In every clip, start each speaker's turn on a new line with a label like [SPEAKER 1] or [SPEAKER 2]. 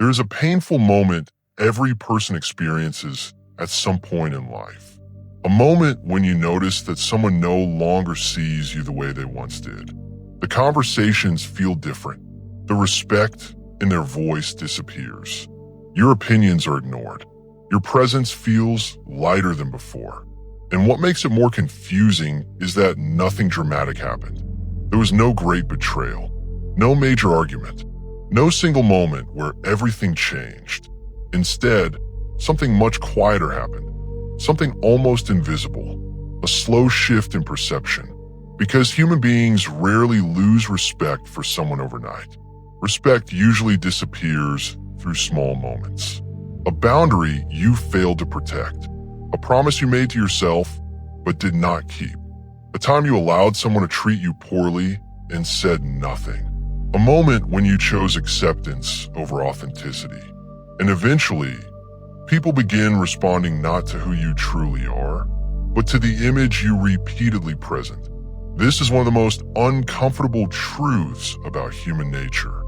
[SPEAKER 1] There is a painful moment every person experiences at some point in life. A moment when you notice that someone no longer sees you the way they once did. The conversations feel different. The respect in their voice disappears. Your opinions are ignored. Your presence feels lighter than before. And what makes it more confusing is that nothing dramatic happened. There was no great betrayal, no major argument, no single moment where everything changed. Instead, something much quieter happened, something almost invisible, a slow shift in perception. Because human beings rarely lose respect for someone overnight. Respect usually disappears through small moments. A boundary you failed to protect. A promise you made to yourself but did not keep. A time you allowed someone to treat you poorly and said nothing. A moment when you chose acceptance over authenticity. And eventually, people begin responding not to who you truly are, but to the image you repeatedly present. This is one of the most uncomfortable truths about human nature.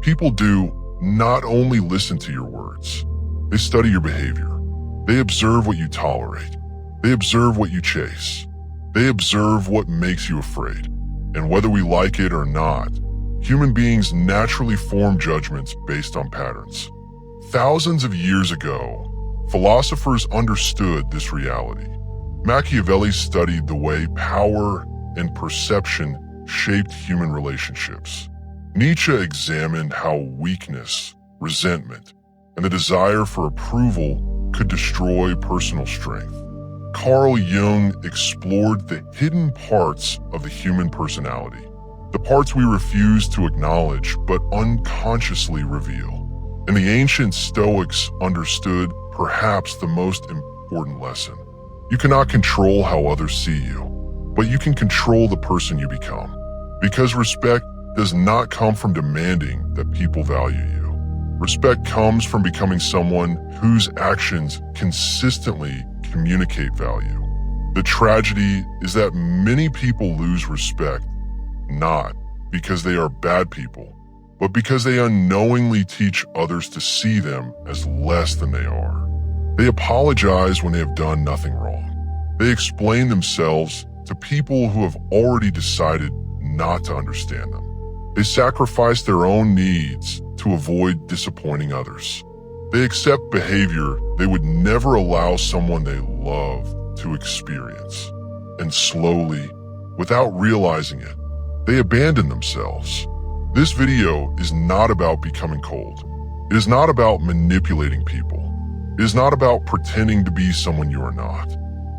[SPEAKER 1] People do not only listen to your words, they study your behavior. They observe what you tolerate. They observe what you chase. They observe what makes you afraid. And whether we like it or not, human beings naturally form judgments based on patterns. Thousands of years ago, philosophers understood this reality. Machiavelli studied the way power and perception shaped human relationships. Nietzsche examined how weakness, resentment, and the desire for approval could destroy personal strength. Carl Jung explored the hidden parts of the human personality, the parts we refuse to acknowledge but unconsciously reveal. And the ancient Stoics understood perhaps the most important lesson. You cannot control how others see you, but you can control the person you become. Because respect does not come from demanding that people value you. Respect comes from becoming someone whose actions consistently communicate value. The tragedy is that many people lose respect, not because they are bad people, but because they unknowingly teach others to see them as less than they are. They apologize when they have done nothing wrong. They explain themselves to people who have already decided not to understand them. They sacrifice their own needs to avoid disappointing others. They accept behavior they would never allow someone they love to experience. And slowly, without realizing it, they abandon themselves. This video is not about becoming cold. It is not about manipulating people. It is not about pretending to be someone you are not.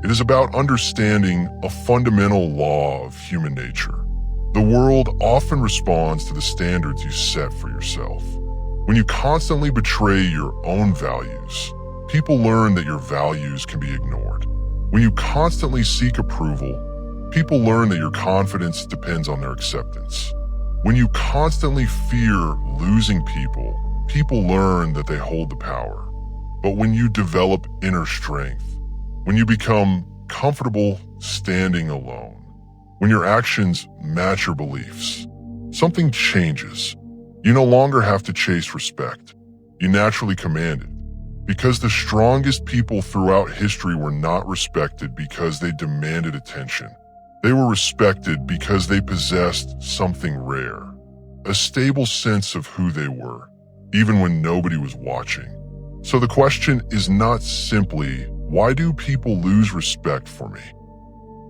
[SPEAKER 1] It is about understanding a fundamental law of human nature. The world often responds to the standards you set for yourself. When you constantly betray your own values, people learn that your values can be ignored. When you constantly seek approval, people learn that your confidence depends on their acceptance. When you constantly fear losing people, people learn that they hold the power. But when you develop inner strength, when you become comfortable standing alone, when your actions match your beliefs, something changes. You no longer have to chase respect. You naturally command it. Because the strongest people throughout history were not respected because they demanded attention. They were respected because they possessed something rare, a stable sense of who they were, even when nobody was watching. So the question is not simply, why do people lose respect for me?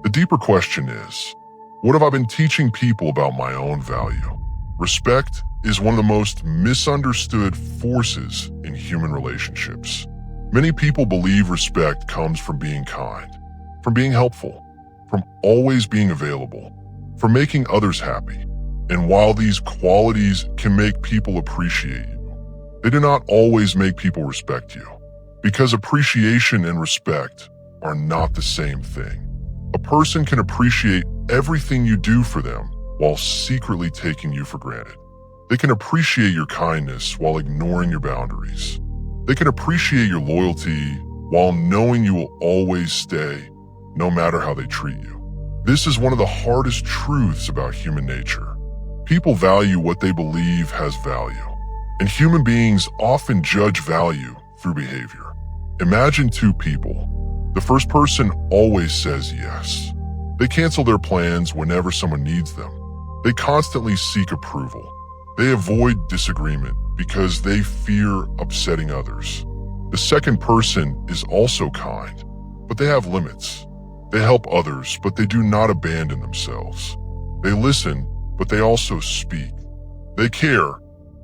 [SPEAKER 1] The deeper question is, what have I been teaching people about my own value? Respect is one of the most misunderstood forces in human relationships. Many people believe respect comes from being kind, from being helpful, from always being available, from making others happy. And while these qualities can make people appreciate you, they do not always make people respect you. Because appreciation and respect are not the same thing. A person can appreciate everything you do for them while secretly taking you for granted. They can appreciate your kindness while ignoring your boundaries. They can appreciate your loyalty while knowing you will always stay, no matter how they treat you. This is one of the hardest truths about human nature. People value what they believe has value. And human beings often judge value through behavior. Imagine two people. The first person always says yes. They cancel their plans whenever someone needs them. They constantly seek approval. They avoid disagreement because they fear upsetting others. The second person is also kind, but they have limits. They help others, but they do not abandon themselves. They listen, but they also speak. They care,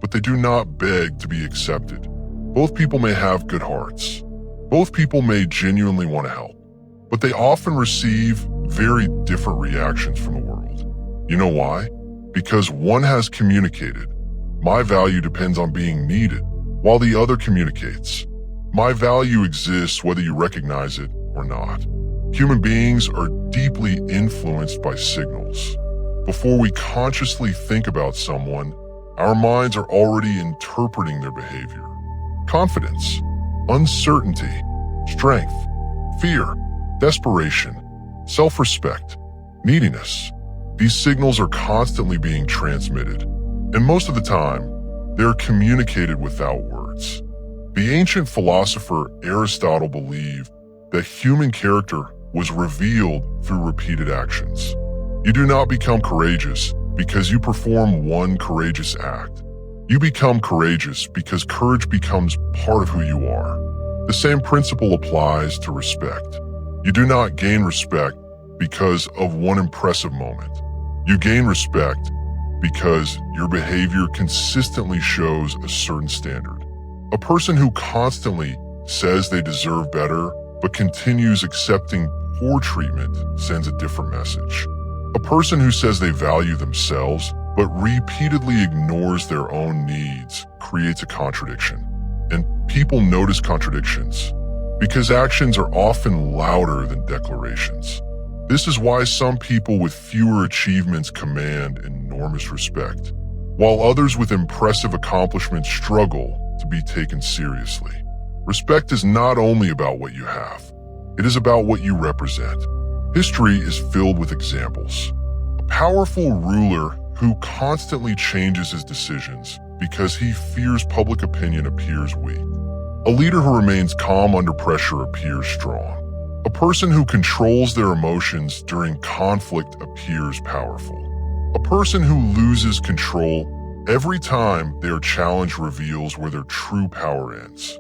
[SPEAKER 1] but they do not beg to be accepted. Both people may have good hearts. Both people may genuinely want to help, but they often receive very different reactions from the world. You know why? Because one has communicated, "My value depends on being needed," while the other communicates, "My value exists whether you recognize it or not." Human beings are deeply influenced by signals. Before we consciously think about someone, our minds are already interpreting their behavior. Confidence, uncertainty, strength, fear, desperation, self-respect, neediness. These signals are constantly being transmitted, and most of the time, they're communicated without words. The ancient philosopher Aristotle believed that human character was revealed through repeated actions. You do not become courageous because you perform one courageous act. You become courageous because courage becomes part of who you are. The same principle applies to respect. You do not gain respect because of one impressive moment. You gain respect because your behavior consistently shows a certain standard. A person who constantly says they deserve better but continues accepting poor treatment sends a different message. A person who says they value themselves but repeatedly ignores their own needs creates a contradiction. And people notice contradictions because actions are often louder than declarations. This is why some people with fewer achievements command enormous respect, while others with impressive accomplishments struggle to be taken seriously. Respect is not only about what you have, it is about what you represent. History is filled with examples. A powerful ruler who constantly changes his decisions because he fears public opinion appears weak. A leader who remains calm under pressure appears strong. A person who controls their emotions during conflict appears powerful. A person who loses control every time they are challenged reveals where their true power ends.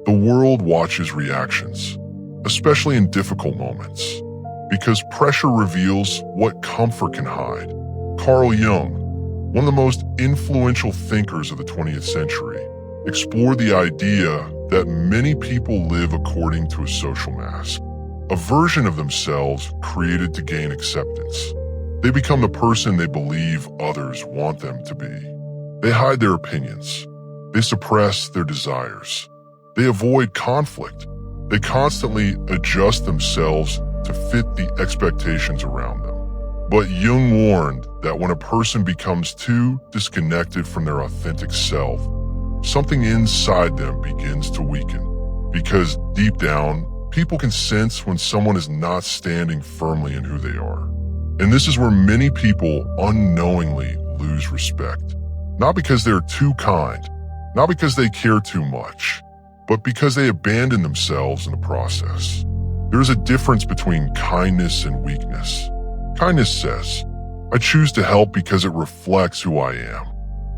[SPEAKER 1] The world watches reactions, especially in difficult moments, because pressure reveals what comfort can hide. Carl Jung, one of the most influential thinkers of the 20th century, explored the idea that many people live according to a social mask, a version of themselves created to gain acceptance. They become the person they believe others want them to be. They hide their opinions. They suppress their desires. They avoid conflict. They constantly adjust themselves to fit the expectations around them. But Jung warned that when a person becomes too disconnected from their authentic self, something inside them begins to weaken. Because deep down, people can sense when someone is not standing firmly in who they are. And this is where many people unknowingly lose respect. Not because they're too kind, not because they care too much, but because they abandon themselves in the process. There is a difference between kindness and weakness. Kindness says, I choose to help because it reflects who I am.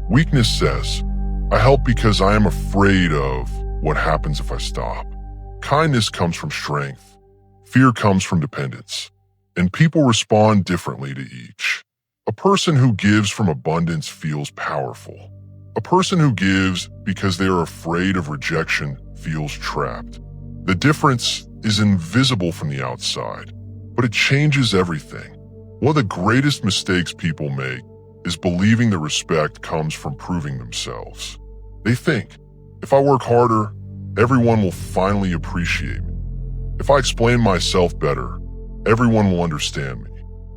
[SPEAKER 1] Weakness says, I help because I am afraid of what happens if I stop. Kindness comes from strength. Fear comes from dependence. And people respond differently to each. A person who gives from abundance feels powerful. A person who gives because they are afraid of rejection feels trapped. The difference is invisible from the outside, but it changes everything. One of the greatest mistakes people make is believing that respect comes from proving themselves. They think, if I work harder, everyone will finally appreciate me. If I explain myself better, everyone will understand me.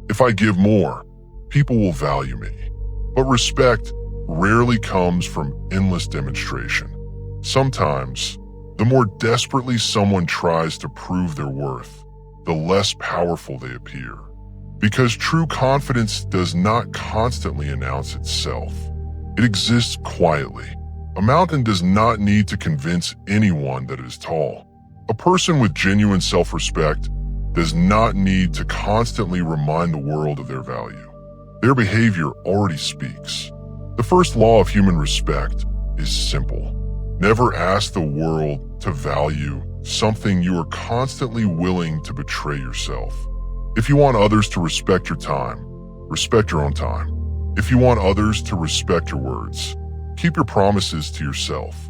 [SPEAKER 1] If I give more, people will value me. But respect rarely comes from endless demonstration. Sometimes, the more desperately someone tries to prove their worth, the less powerful they appear. Because true confidence does not constantly announce itself. It exists quietly, A mountain does not need to convince anyone that it is tall. A person with genuine self-respect does not need to constantly remind the world of their value. Their behavior already speaks. The first law of human respect is simple. Never ask the world to value something you are constantly willing to betray yourself. If you want others to respect your time, respect your own time. If you want others to respect your words, keep your promises to yourself.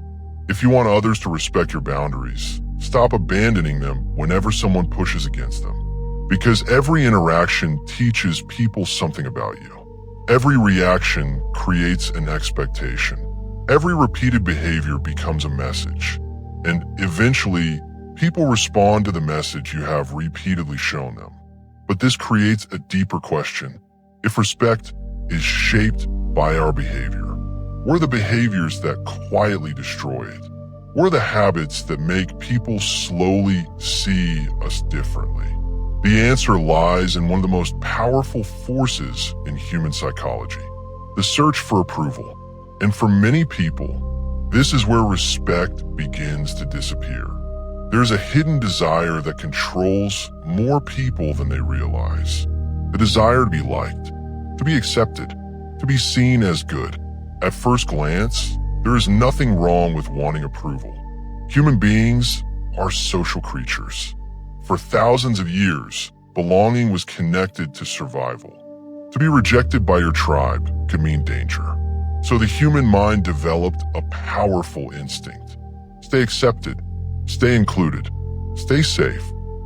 [SPEAKER 1] If you want others to respect your boundaries, stop abandoning them whenever someone pushes against them. Because every interaction teaches people something about you. Every reaction creates an expectation. Every repeated behavior becomes a message. And eventually, people respond to the message you have repeatedly shown them. But this creates a deeper question. If respect is shaped by our behavior, what are the behaviors that quietly destroy it? What are the habits that make people slowly see us differently? The answer lies in one of the most powerful forces in human psychology, the search for approval. And for many people, this is where respect begins to disappear. There's a hidden desire that controls more people than they realize. The desire to be liked, to be accepted, to be seen as good. At first glance, there is nothing wrong with wanting approval. Human beings are social creatures. For thousands of years, belonging was connected to survival. To be rejected by your tribe could mean danger. So the human mind developed a powerful instinct. Stay accepted, stay included, stay safe.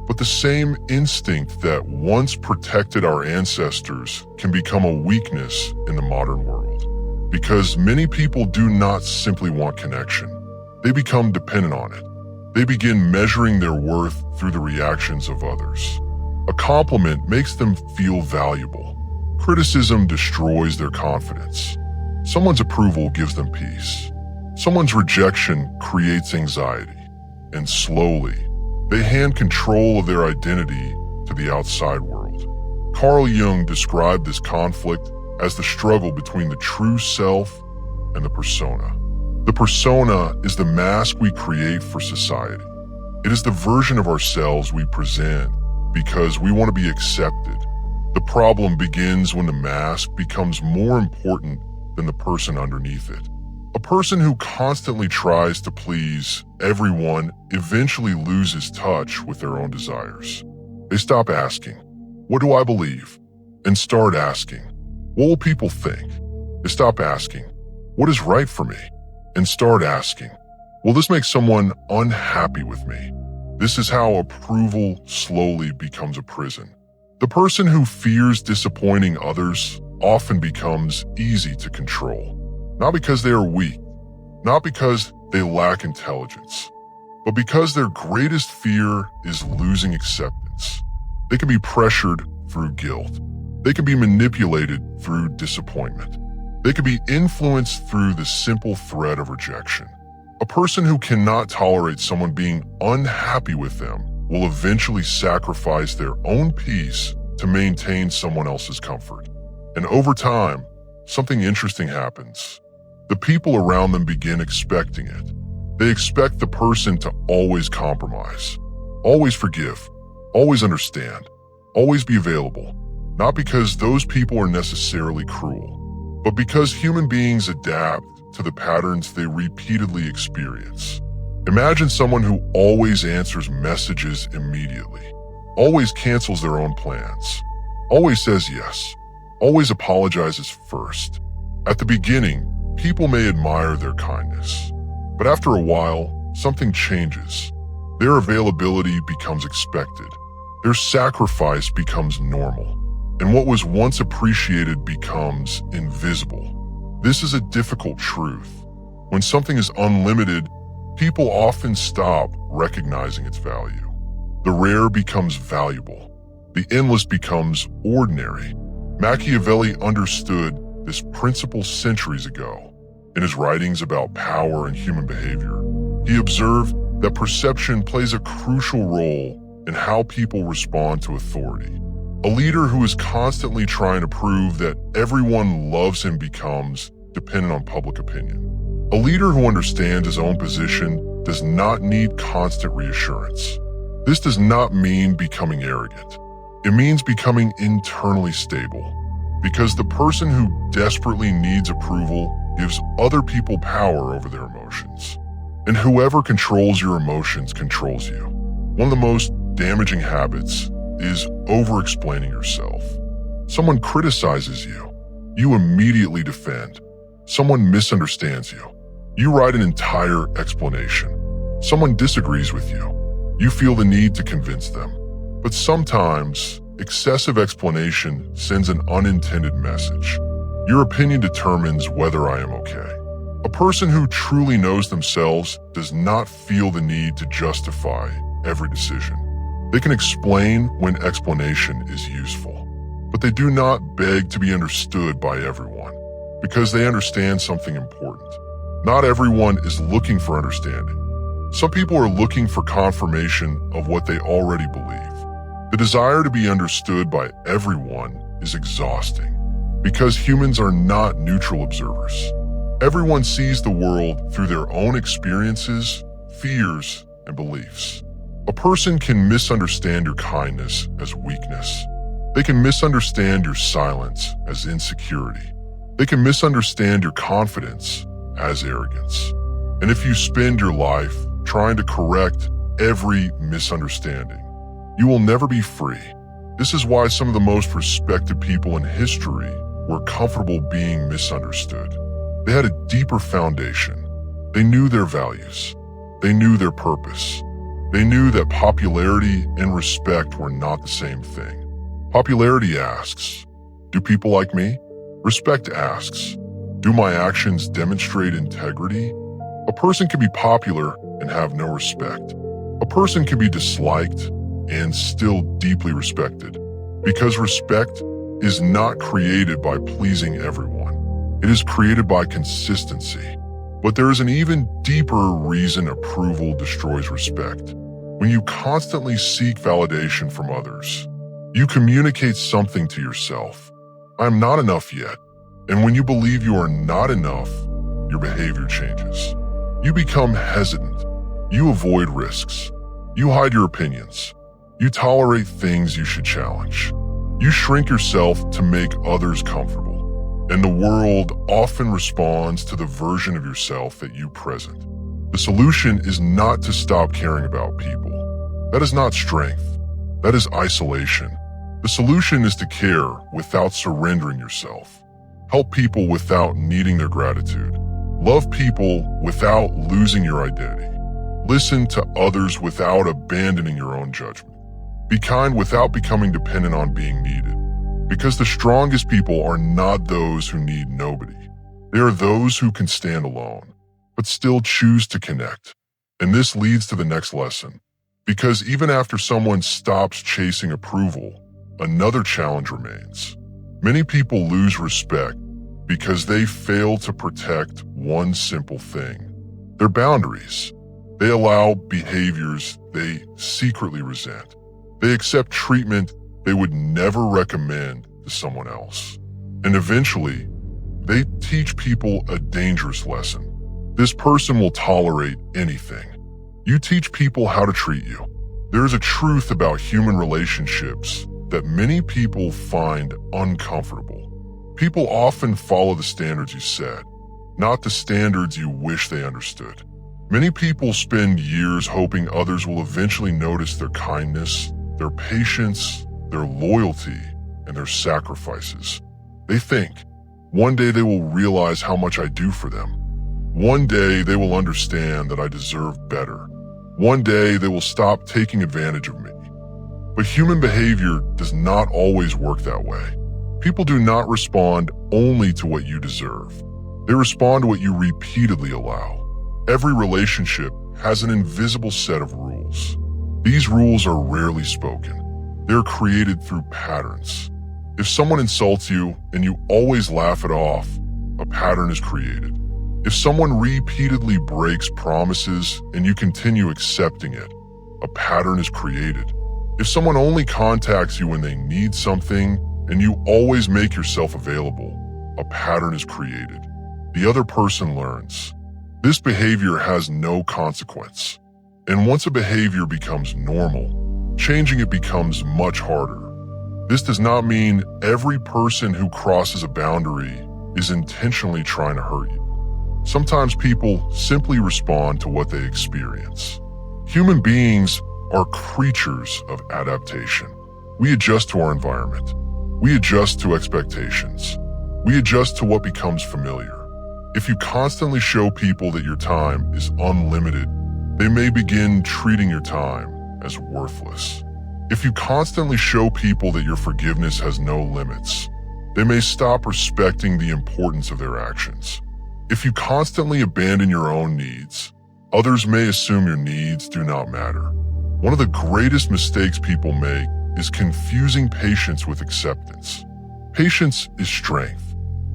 [SPEAKER 1] But the same instinct that once protected our ancestors can become a weakness in the modern world. Because many people do not simply want connection. They become dependent on it. They begin measuring their worth through the reactions of others. A compliment makes them feel valuable. Criticism destroys their confidence. Someone's approval gives them peace. Someone's rejection creates anxiety. And slowly, they hand control of their identity to the outside world. Carl Jung described this conflict as the struggle between the true self and the persona. The persona is the mask we create for society. It is the version of ourselves we present because we want to be accepted. The problem begins when the mask becomes more important than the person underneath it. A person who constantly tries to please everyone eventually loses touch with their own desires. They stop asking, "What do I believe?" and start asking, "What will people think?" They stop asking, "What is right for me?" and start asking, "Will this make someone unhappy with me?" This is how approval slowly becomes a prison. The person who fears disappointing others often becomes easy to control. Not because they are weak, not because they lack intelligence, but because their greatest fear is losing acceptance. They can be pressured through guilt. They can be manipulated through disappointment. They can be influenced through the simple threat of rejection. A person who cannot tolerate someone being unhappy with them will eventually sacrifice their own peace to maintain someone else's comfort. And over time, something interesting happens. The people around them begin expecting it. They expect the person to always compromise, always forgive, always understand, always be available. Not because those people are necessarily cruel, but because human beings adapt to the patterns they repeatedly experience. Imagine someone who always answers messages immediately, always cancels their own plans, always says yes, always apologizes first. At the beginning, people may admire their kindness, but after a while, something changes. Their availability becomes expected. Their sacrifice becomes normal, and what was once appreciated becomes invisible. This is a difficult truth. When something is unlimited, people often stop recognizing its value. The rare becomes valuable. The endless becomes ordinary. Machiavelli understood this principle centuries ago. In his writings about power and human behavior, he observed that perception plays a crucial role in how people respond to authority. A leader who is constantly trying to prove that everyone loves him becomes dependent on public opinion. A leader who understands his own position does not need constant reassurance. This does not mean becoming arrogant. It means becoming internally stable, because the person who desperately needs approval gives other people power over their emotions. And whoever controls your emotions controls you. One of the most damaging habits is over-explaining yourself. Someone criticizes you, you immediately defend. Someone misunderstands you, you write an entire explanation. Someone disagrees with you, you feel the need to convince them. But sometimes, excessive explanation sends an unintended message. Your opinion determines whether I am okay. A person who truly knows themselves does not feel the need to justify every decision. They can explain when explanation is useful, but they do not beg to be understood by everyone, because they understand something important. Not everyone is looking for understanding. Some people are looking for confirmation of what they already believe. The desire to be understood by everyone is exhausting, because humans are not neutral observers. Everyone sees the world through their own experiences, fears, and beliefs. A person can misunderstand your kindness as weakness. They can misunderstand your silence as insecurity. They can misunderstand your confidence as arrogance. And if you spend your life trying to correct every misunderstanding, you will never be free. This is why some of the most respected people in history were comfortable being misunderstood. They had a deeper foundation. They knew their values. They knew their purpose. They knew that popularity and respect were not the same thing. Popularity asks, do people like me? Respect asks, do my actions demonstrate integrity? A person can be popular and have no respect. A person can be disliked and still deeply respected, because respect is not created by pleasing everyone. It is created by consistency. But there is an even deeper reason approval destroys respect. When you constantly seek validation from others, you communicate something to yourself. I am not enough yet. And when you believe you are not enough, your behavior changes. You become hesitant. You avoid risks. You hide your opinions. You tolerate things you should challenge. You shrink yourself to make others comfortable. And the world often responds to the version of yourself that you present. The solution is not to stop caring about people. That is not strength. That is isolation. The solution is to care without surrendering yourself. Help people without needing their gratitude. Love people without losing your identity. Listen to others without abandoning your own judgment. Be kind without becoming dependent on being needed. Because the strongest people are not those who need nobody. They are those who can stand alone, but still choose to connect. And this leads to the next lesson. Because even after someone stops chasing approval, another challenge remains. Many people lose respect because they fail to protect one simple thing: their boundaries. They allow behaviors they secretly resent. They accept treatment they would never recommend to someone else. And eventually, they teach people a dangerous lesson. This person will tolerate anything. You teach people how to treat you. There is a truth about human relationships that many people find uncomfortable. People often follow the standards you set, not the standards you wish they understood. Many people spend years hoping others will eventually notice their kindness, their patience, their loyalty, and their sacrifices. They think, one day they will realize how much I do for them. One day they will understand that I deserve better. One day they will stop taking advantage of me. But human behavior does not always work that way. People do not respond only to what you deserve. They respond to what you repeatedly allow. Every relationship has an invisible set of rules. These rules are rarely spoken. They are created through patterns. If someone insults you and you always laugh it off, a pattern is created. If someone repeatedly breaks promises and you continue accepting it, a pattern is created. If someone only contacts you when they need something and you always make yourself available, a pattern is created. The other person learns. This behavior has no consequence. And once a behavior becomes normal, changing it becomes much harder. This does not mean every person who crosses a boundary is intentionally trying to hurt you. Sometimes people simply respond to what they experience. Human beings are creatures of adaptation. We adjust to our environment. We adjust to expectations. We adjust to what becomes familiar. If you constantly show people that your time is unlimited, they may begin treating your time as worthless. If you constantly show people that your forgiveness has no limits, they may stop respecting the importance of their actions. If you constantly abandon your own needs, others may assume your needs do not matter. One of the greatest mistakes people make is confusing patience with acceptance. Patience is strength.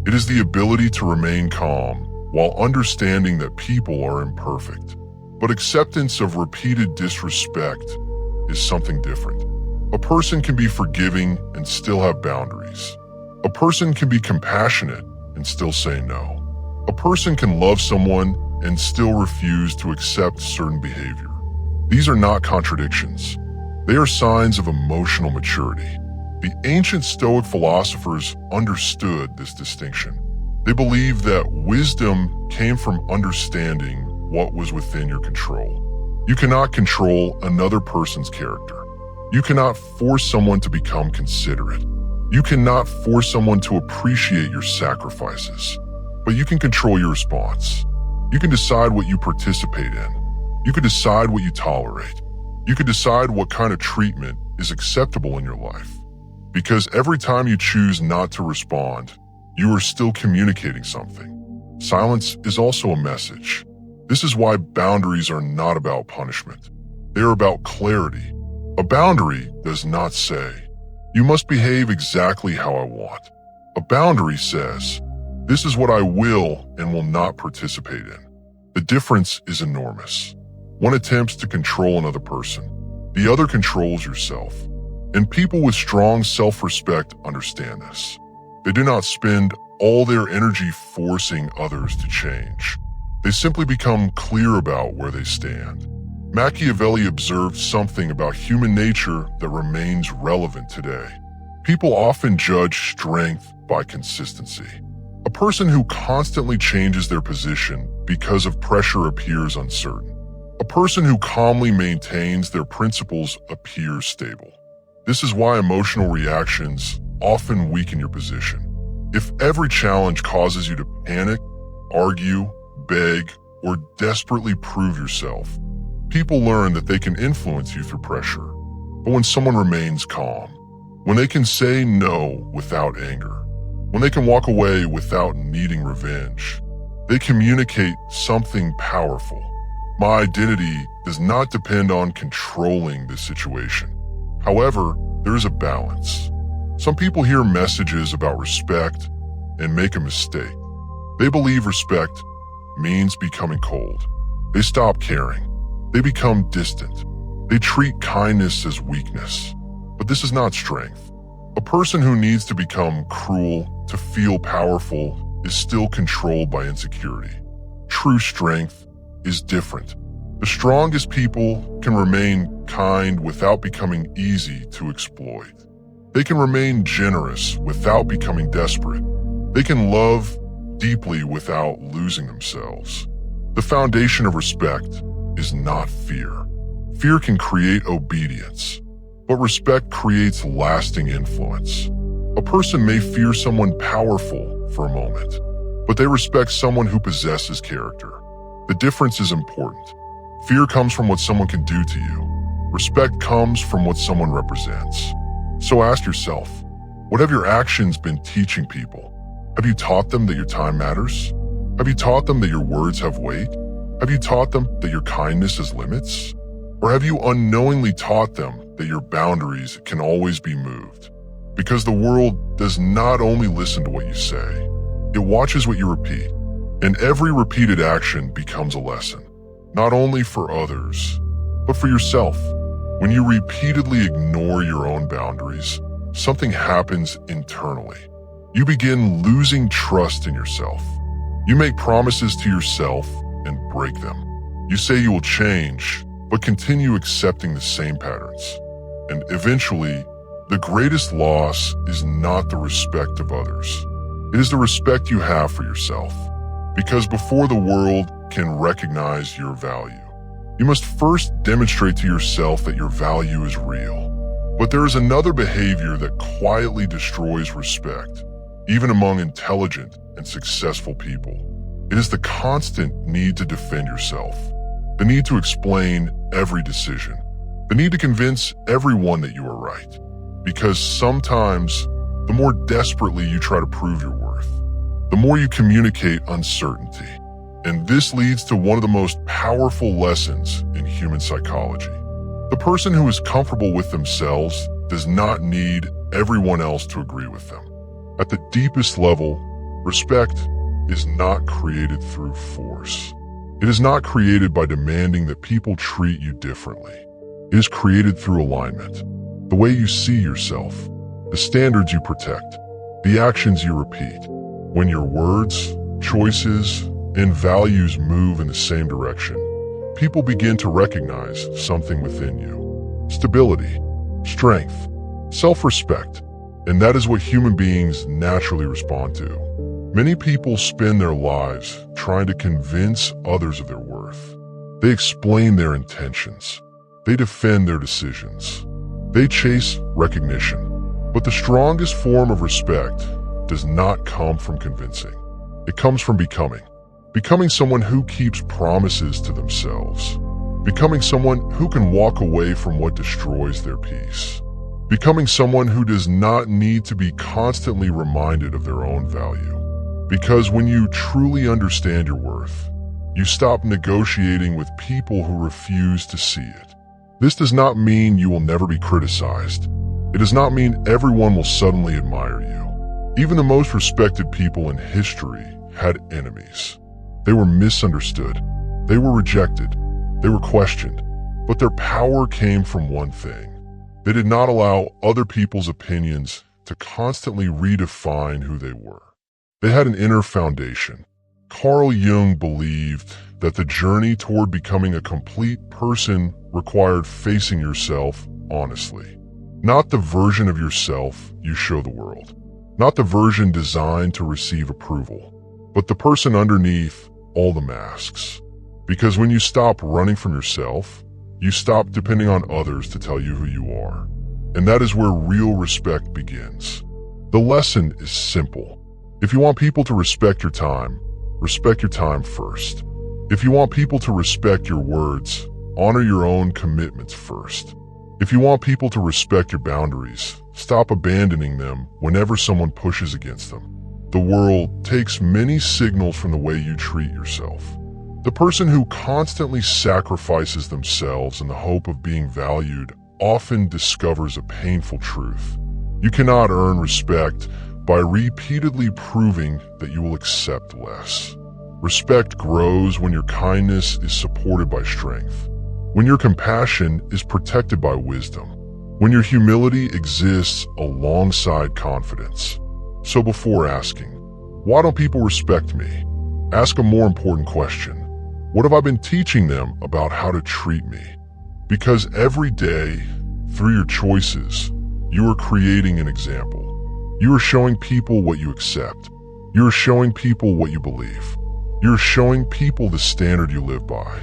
[SPEAKER 1] It is the ability to remain calm while understanding that people are imperfect. But acceptance of repeated disrespect is something different. A person can be forgiving and still have boundaries. A person can be compassionate and still say no. A person can love someone and still refuse to accept certain behavior. These are not contradictions. They are signs of emotional maturity. The ancient Stoic philosophers understood this distinction. They believed that wisdom came from understanding what was within your control. You cannot control another person's character. You cannot force someone to become considerate. You cannot force someone to appreciate your sacrifices. But you can control your response. You can decide what you participate in. You can decide what you tolerate. You can decide what kind of treatment is acceptable in your life. Because every time you choose not to respond, you are still communicating something. Silence is also a message. This is why boundaries are not about punishment. They are about clarity. A boundary does not say, "You must behave exactly how I want." A boundary says, "This is what I will and will not participate in." The difference is enormous. One attempts to control another person. The other controls yourself. And people with strong self-respect understand this. They do not spend all their energy forcing others to change. They simply become clear about where they stand. Machiavelli observed something about human nature that remains relevant today. People often judge strength by consistency. A person who constantly changes their position because of pressure appears uncertain. A person who calmly maintains their principles appears stable. This is why emotional reactions often weaken your position. If every challenge causes you to panic, argue, beg, or desperately prove yourself, people learn that they can influence you through pressure. But when someone remains calm, when they can say no without anger, when they can walk away without needing revenge, they communicate something powerful. My identity does not depend on controlling the situation. However, there is a balance. Some people hear messages about respect and make a mistake. They believe respect means becoming cold. They stop caring. They become distant. They treat kindness as weakness. But this is not strength. A person who needs to become cruel to feel powerful is still controlled by insecurity. True strength is different. The strongest people can remain kind without becoming easy to exploit. They can remain generous without becoming desperate. They can love deeply without losing themselves. The foundation of respect is not fear. Fear can create obedience, but respect creates lasting influence. A person may fear someone powerful for a moment, but they respect someone who possesses character. The difference is important. Fear comes from what someone can do to you. Respect comes from what someone represents. So ask yourself, what have your actions been teaching people? Have you taught them that your time matters? Have you taught them that your words have weight? Have you taught them that your kindness has limits? Or have you unknowingly taught them that your boundaries can always be moved? Because the world does not only listen to what you say, it watches what you repeat. And every repeated action becomes a lesson. Not only for others, but for yourself. When you repeatedly ignore your own boundaries, something happens internally. You begin losing trust in yourself. You make promises to yourself and break them. You say you will change, but continue accepting the same patterns. And eventually, the greatest loss is not the respect of others. It is the respect you have for yourself. Because before the world can recognize your value, you must first demonstrate to yourself that your value is real. But there is another behavior that quietly destroys respect, even among intelligent and successful people. It is the constant need to defend yourself, the need to explain every decision, the need to convince everyone that you are right. Because sometimes, the more desperately you try to prove your worth, the more you communicate uncertainty. And this leads to one of the most powerful lessons in human psychology. The person who is comfortable with themselves does not need everyone else to agree with them. At the deepest level, respect is not created through force. It is not created by demanding that people treat you differently. It is created through alignment. The way you see yourself, the standards you protect, the actions you repeat. When your words, choices, and values move in the same direction, people begin to recognize something within you. Stability, strength, self-respect, and that is what human beings naturally respond to. Many people spend their lives trying to convince others of their worth. They explain their intentions. They defend their decisions. They chase recognition. But the strongest form of respect does not come from convincing. It comes from becoming. Becoming someone who keeps promises to themselves. Becoming someone who can walk away from what destroys their peace. Becoming someone who does not need to be constantly reminded of their own value. Because when you truly understand your worth, you stop negotiating with people who refuse to see it. This does not mean you will never be criticized. It does not mean everyone will suddenly admire you. Even the most respected people in history had enemies. They were misunderstood. They were rejected. They were questioned. But their power came from one thing. They did not allow other people's opinions to constantly redefine who they were. They had an inner foundation. Carl Jung believed that the journey toward becoming a complete person required facing yourself honestly. Not the version of yourself you show the world. Not the version designed to receive approval, but the person underneath all the masks. Because when you stop running from yourself, you stop depending on others to tell you who you are. And that is where real respect begins. The lesson is simple. If you want people to respect your time first. If you want people to respect your words, honor your own commitments first. If you want people to respect your boundaries, stop abandoning them whenever someone pushes against them. The world takes many signals from the way you treat yourself. The person who constantly sacrifices themselves in the hope of being valued often discovers a painful truth. You cannot earn respect by repeatedly proving that you will accept less. Respect grows when your kindness is supported by strength, when your compassion is protected by wisdom, when your humility exists alongside confidence. So before asking, why don't people respect me? Ask a more important question. What have I been teaching them about how to treat me? Because every day, through your choices, you are creating an example. You are showing people what you accept. You are showing people what you believe. You are showing people the standard you live by.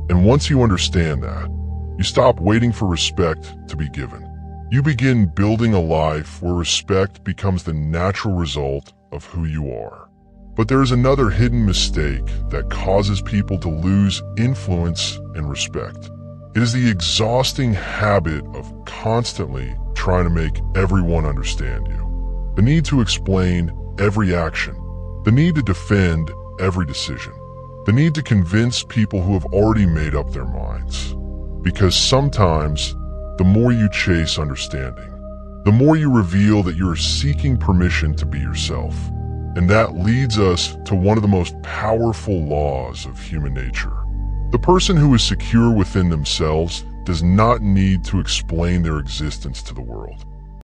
[SPEAKER 1] And once you understand that, you stop waiting for respect to be given. You begin building a life where respect becomes the natural result of who you are. But there is another hidden mistake that causes people to lose influence and respect. It is the exhausting habit of constantly trying to make everyone understand you. The need to explain every action. The need to defend every decision. The need to convince people who have already made up their minds. Because sometimes, the more you chase understanding, the more you reveal that you are seeking permission to be yourself. And that leads us to one of the most powerful laws of human nature. The person who is secure within themselves does not need to explain their existence to the world.